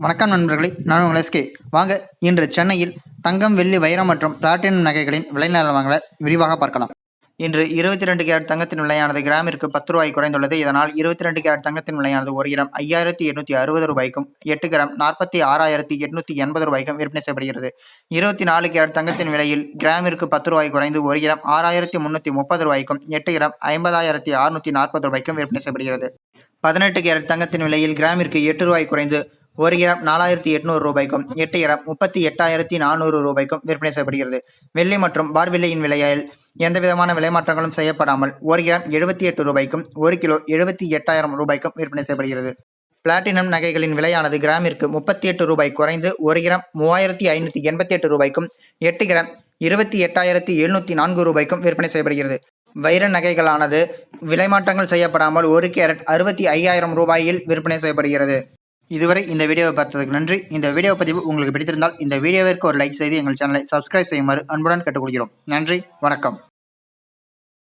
வணக்கம் நண்பர்களே, நான் உங்கள் எஸ்கே. வாங்க இன்று சென்னையில் தங்கம், வெள்ளி, வைரம் மற்றும் பிளாட்டினம் நகைகளின் விலை நிலவரங்களை விரிவாக பார்க்கலாம். இன்று 22 கேரட் தங்கத்தின் விலையானது கிராமிற்கு 10 ரூபாய் குறைந்துள்ளது. இதனால் 22 கேரட் தங்கத்தின் விலையானது ஒரு கிராம் 5860 ரூபாய்க்கும் 8 கிராம் 46,880 ரூபாய்க்கும் விற்பனை செய்யப்படுகிறது. 24 கேரட் தங்கத்தின் விலையில் கிராமிற்கு 10 ரூபாய் குறைந்து ஒரு கிராம் 6330 ரூபாய்க்கும் 8 கிராம் 50,640 ரூபாய்க்கும் விற்பனை செய்யப்படுகிறது. 18 கேரட் தங்கத்தின் விலையில் கிராமிற்கு 8 ரூபாய் குறைந்து ஒரு கிராம் 4800 ரூபாய்க்கும் 8 கிராம் 38,400 ரூபாய்க்கும் விற்பனை செய்யப்படுகிறது. வெள்ளி மற்றும் பார் வெள்ளியின் விலையில் எந்தவிதமான விலை மாற்றங்களும் செய்யப்படாமல் ஒரு கிராம் 78 ரூபாய்க்கும் ஒரு கிலோ 78,000 ரூபாய்க்கும் விற்பனை செய்யப்படுகிறது. பிளாட்டினம் நகைகளின் விலையானது கிராமிற்கு 38 ரூபாய் குறைந்து ஒரு கிராம் 3588 ரூபாய்க்கும் 8 கிராம் 28,704 ரூபாய்க்கும் விற்பனை செய்யப்படுகிறது. வைர நகைகளானது விலை மாற்றங்கள் செய்யப்படாமல் ஒரு கேரட் 65,000 ரூபாயில் விற்பனை செய்யப்படுகிறது. இதுவரை இந்த வீடியோவை பார்த்ததுக்கு நன்றி. இந்த வீடியோ பதிவு உங்களுக்கு பிடித்திருந்தால் இந்த வீடியோவிற்கு ஒரு லைக் செய்து எங்கள் சேனலை சப்ஸ்கிரைப் செய்யுமாறு அன்புடன் கேட்டுக்கொள்கிறோம். நன்றி, வணக்கம்.